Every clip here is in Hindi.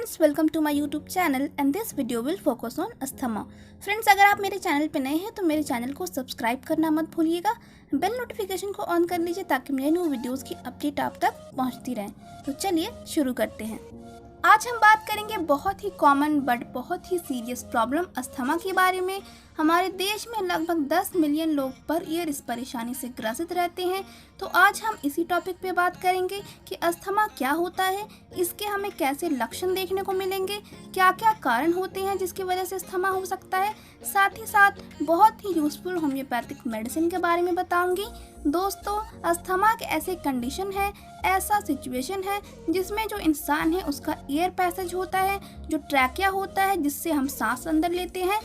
Friends, welcome to my YouTube channel and this video will focus on asthma. Friends, अगर आप मेरे चैनल पे नए हैं तो मेरे चैनल को सब्सक्राइब करना मत भूलिएगा। बेल नोटिफिकेशन को ऑन कर लीजिए ताकि मेरे न्यू वीडियोस की अपडेट आप तक पहुंचती रहे। तो चलिए शुरू करते हैं। आज हम बात करेंगे बहुत ही कॉमन बट बहुत ही सीरियस प्रॉब्लम अस्थमा के बारे में। हमारे देश में लगभग 10 मिलियन लोग पर ईयर इस परेशानी से ग्रसित रहते हैं। तो आज हम इसी टॉपिक पे बात करेंगे कि अस्थमा क्या होता है, इसके हमें कैसे लक्षण देखने को मिलेंगे, क्या क्या कारण होते हैं जिसकी वजह से अस्थमा हो सकता है, साथ ही साथ बहुत ही यूजफुल होम्योपैथिक मेडिसिन के बारे में बताऊंगी। दोस्तों, अस्थमा एक ऐसे कंडीशन है, ऐसा सिचुएशन है जिसमें जो इंसान है उसका एयर पैसेज होता है, जो ट्रैकिया होता है जिससे हम सांस अंदर लेते हैं,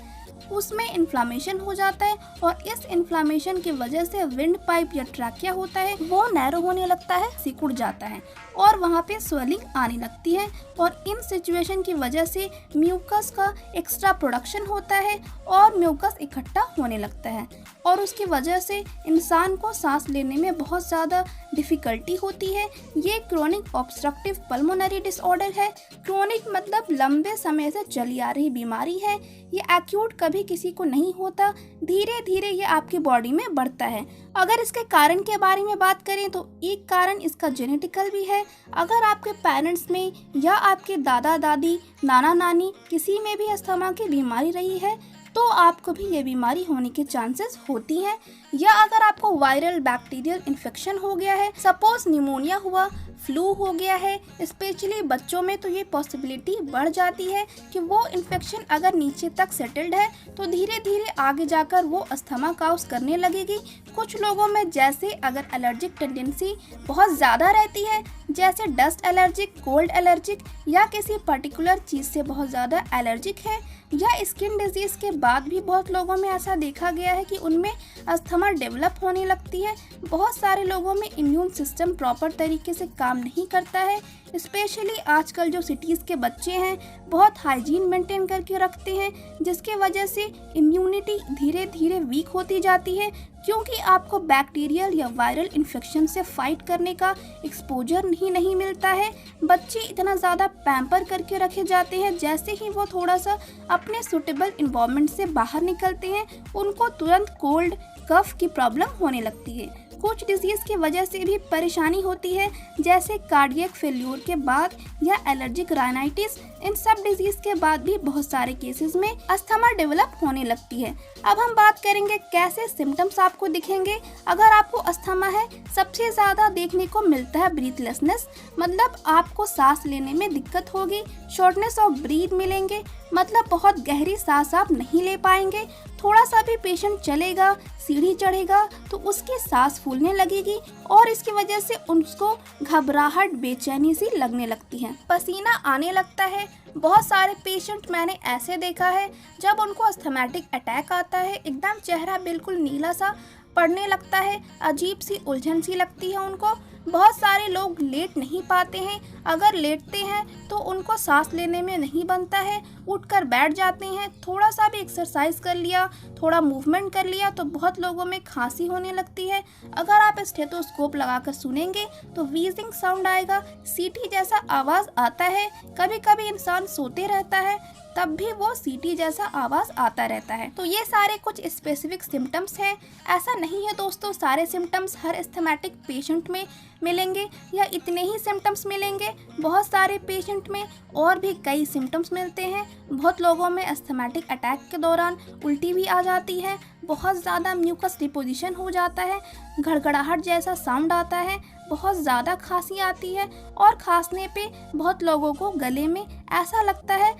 उसमें इन्फ्लामेशन हो जाता है और इस इन्फ्लामेशन की वजह से विंड पाइप या ट्रैकिया होता है वो नैरो होने लगता है, सिकुड़ जाता है और वहाँ पे स्वेलिंग आने लगती है। और इन सिचुएशन की वजह से म्यूकस का एक्स्ट्रा प्रोडक्शन होता है और म्यूकस इकट्ठा होने लगता है और उसकी वजह से इंसान को सांस लेने में बहुत ज़्यादा डिफ़िकल्टी होती है। ये क्रोनिक ऑब्स्ट्रक्टिव पल्मोनरी डिसऑर्डर है। क्रोनिक मतलब लंबे समय से चली आ रही बीमारी है। ये एक्यूट कभी किसी को नहीं होता, धीरे धीरे ये आपकी बॉडी में बढ़ता है। अगर इसके कारण के बारे में बात करें तो एक कारण इसका जेनेटिकल भी है। अगर आपके पेरेंट्स में या आपके दादा दादी, नाना नानी किसी में भी अस्थमा की बीमारी रही है तो आपको भी ये बीमारी होने के चांसेस होती हैं। या अगर आपको वायरल बैक्टीरियल इन्फेक्शन हो गया है, सपोज निमोनिया हुआ, फ्लू हो गया है, स्पेशली बच्चों में, तो ये पॉसिबिलिटी बढ़ जाती है कि वो इन्फेक्शन अगर नीचे तक सेटल्ड है तो धीरे धीरे आगे जाकर वो अस्थमा काउज करने लगेगी। कुछ लोगों में जैसे अगर एलर्जिक टेंडेंसी बहुत ज़्यादा रहती है, जैसे डस्ट एलर्जिक, कोल्ड एलर्जिक या किसी पर्टिकुलर चीज़ से बहुत ज़्यादा एलर्जिक है, या स्किन डिजीज़ के बाद भी बहुत लोगों में ऐसा देखा गया है कि उनमें अस्थमा डेवलप होने लगती है। बहुत सारे लोगों में इम्यून सिस्टम प्रॉपर तरीके से काम नहीं करता है। स्पेशली आजकल जो सिटीज़ के बच्चे हैं बहुत हाइजीन मेंटेन करके रखते हैं, जिसकी वजह से इम्यूनिटी धीरे धीरे वीक होती जाती है क्योंकि आपको बैक्टीरियल या वायरल इन्फेक्शन से फाइट करने का एक्सपोजर नहीं मिलता है। बच्चे इतना ज़्यादा पैम्पर करके रखे जाते हैं, जैसे ही वो थोड़ा सा अपने सूटेबल इन्वायरमेंट से बाहर निकलते हैं उनको तुरंत कोल्ड कफ की प्रॉब्लम होने लगती है। कुछ डिजीज़ की वजह से भी परेशानी होती है, जैसे कार्डियक फेल्यूर के बाद या एलर्जिक राइनाइटिस। इन सब डिजीज़ के बाद भी बहुत सारे केसेस में अस्थमा डेवलप होने लगती है। अब हम बात करेंगे कैसे सिम्टम्स आपको दिखेंगे अगर आपको अस्थमा है। सबसे ज़्यादा देखने को मिलता है ब्रीथलेसनेस, मतलब आपको सांस लेने में दिक्कत होगी। शॉर्टनेस ऑफ ब्रीथ मिलेंगे, मतलब बहुत गहरी सांस आप नहीं ले पाएंगे। थोड़ा सा भी पेशेंट चलेगा, सीढ़ी चढ़ेगा तो उसकी सांस फूलने लगेगी और इसकी वजह से उसको घबराहट, बेचैनी सी लगने लगती है, पसीना आने लगता है। बहुत सारे पेशेंट मैंने ऐसे देखा है जब उनको अस्थमैटिक अटैक आता है, एकदम चेहरा बिल्कुल नीला सा पड़ने लगता है, अजीब सी उलझन सी लगती है उनको। बहुत सारे लोग लेट नहीं पाते हैं, अगर लेटते हैं तो उनको सांस लेने में नहीं बनता है, उठकर बैठ जाते हैं। थोड़ा सा भी एक्सरसाइज कर लिया, थोड़ा मूवमेंट कर लिया तो बहुत लोगों में खांसी होने लगती है। अगर आप स्टेथोस्कोप लगाकर सुनेंगे तो वीजिंग साउंड आएगा, सीटी जैसा आवाज़ आता है। कभी कभी इंसान सोते रहता है तब भी वो सीटी जैसा आवाज़ आता रहता है। तो ये सारे कुछ स्पेसिफिक सिम्टम्स हैं। ऐसा नहीं है दोस्तों सारे सिम्टम्स हर अस्थमैटिक पेशेंट में मिलेंगे या इतने ही सिम्टम्स मिलेंगे। बहुत सारे पेशेंट में और भी कई सिम्टम्स मिलते हैं। बहुत लोगों में अस्थमैटिक अटैक के दौरान उल्टी भी आ जाती है, बहुत ज़्यादा म्यूकस डिपोजिशन हो जाता है, घड़घड़ाहट जैसा साउंड आता है, बहुत ज़्यादा खांसी आती है और खांसने पे बहुत लोगों को गले में ऐसा लगता है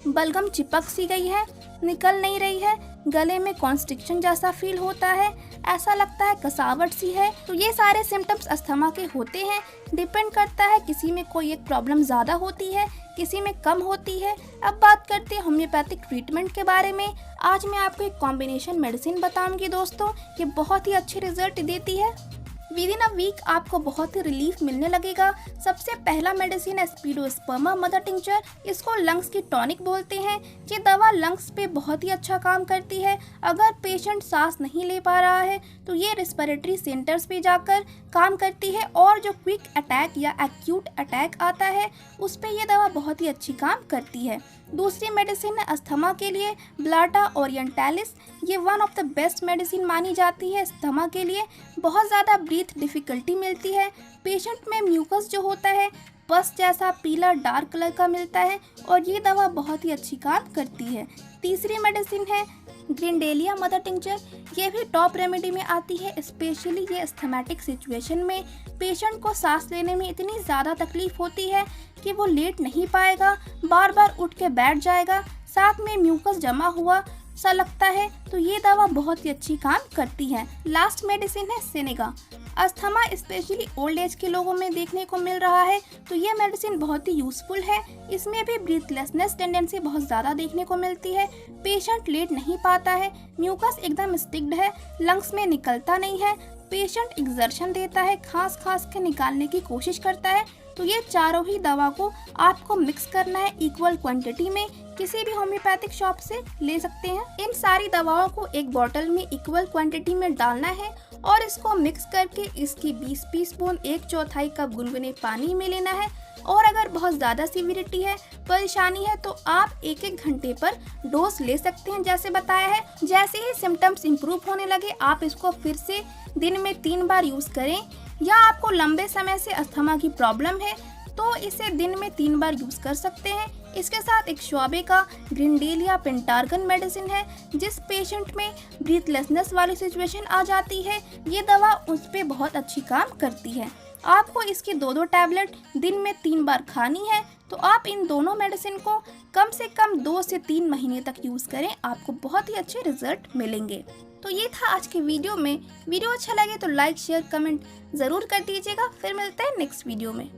बलगम चिपक सी गई है, निकल नहीं रही है, गले में कॉन्स्ट्रिक्शन जैसा फील होता है, ऐसा लगता है कसावट सी है। तो ये सारे सिम्टम्स अस्थमा के होते हैं। डिपेंड करता है, किसी में कोई एक प्रॉब्लम ज़्यादा होती है, किसी में कम होती है। अब बात करते हैं होम्योपैथिक ट्रीटमेंट के बारे में। आज मैं आपको एक कॉम्बिनेशन मेडिसिन बताऊंगी दोस्तों, ये बहुत ही अच्छे रिजल्ट देती है। विद इन अ वीक आपको बहुत ही रिलीफ मिलने लगेगा। सबसे पहला मेडिसिन है स्पीडोस्पर्मा मदर टिंचर। इसको लंग्स की टॉनिक बोलते हैं। ये दवा लंग्स पे बहुत ही अच्छा काम करती है। अगर पेशेंट सांस नहीं ले पा रहा है तो ये रेस्पिरेटरी सेंटर्स पे जाकर काम करती है, और जो क्विक अटैक या एक्यूट अटैक आता है उस पे ये दवा बहुत ही अच्छी काम करती है। दूसरी मेडिसिन है अस्थमा के लिए ब्लाटा ओरिएंटालिस। ये one of the best medicine मानी जाती है अस्थमा के लिए। बहुत ज़्यादा ब्रीथ डिफ़िकल्टी मिलती है, पेशेंट में म्यूकस जो होता है पस जैसा पीला डार्क कलर का मिलता है, और ये दवा बहुत ही अच्छी काम करती है। तीसरी मेडिसिन है ग्रिंडेलिया मदर टिंचर। ये भी टॉप रेमेडी में आती है, स्पेशली ये अस्थमैटिक सिचुएशन में पेशेंट को सांस लेने में इतनी ज़्यादा तकलीफ होती है कि वो लेट नहीं पाएगा, बार बार उठ के बैठ जाएगा, साथ में म्यूकस जमा हुआ सा लगता है, तो ये दवा बहुत ही अच्छी काम करती है। लास्ट मेडिसिन है senega. Asthma specially old age के लोगों में देखने को मिल रहा है, तो ये मेडिसिन बहुत ही यूजफुल है। इसमें भी ब्रीथलेसनेस टेंडेंसी बहुत ज़्यादा देखने को मिलती है, पेशेंट लेट नहीं पाता है, म्यूकस एकदम स्टिक्ड है, लंग्स में निकलता नहीं है, पेशेंट एक्सर्शन देता है, खांस खांस के निकालने की कोशिश करता है। तो ये चारों ही दवा को आपको मिक्स करना है इक्वल क्वांटिटी में, किसी भी होम्योपैथिक शॉप से ले सकते हैं। इन सारी दवाओं को एक बॉटल में इक्वल क्वांटिटी में डालना है और इसको मिक्स करके इसकी 20 स्पून 1/4 कप गुनगुने पानी में लेना है। और अगर बहुत ज़्यादा सीवियरिटी है, परेशानी है, तो आप 1-1 घंटे पर डोज ले सकते हैं जैसे बताया है। जैसे ही सिम्टम्स इम्प्रूव होने लगे आप इसको फिर से दिन में 3 बार यूज़ करें, या आपको लंबे समय से अस्थमा की प्रॉब्लम है तो इसे दिन में 3 बार यूज़ कर सकते हैं। इसके साथ एक श्वाबे का ग्रिंडेलिया पेंटार्गन मेडिसिन है, जिस पेशेंट में ब्रीथलेसनेस वाली सिचुएशन आ जाती है ये दवा उस पर बहुत अच्छी काम करती है। आपको इसकी 2-2 टैबलेट दिन में 3 बार खानी है, तो आप इन दोनों मेडिसिन को कम से कम 2 से 3 महीने तक यूज़ करें, आपको बहुत ही अच्छे रिजल्ट मिलेंगे। तो ये था आज के वीडियो में। वीडियो अच्छा लगे तो लाइक शेयर कमेंट ज़रूर कर दीजिएगा। फिर मिलते हैं नेक्स्ट वीडियो में।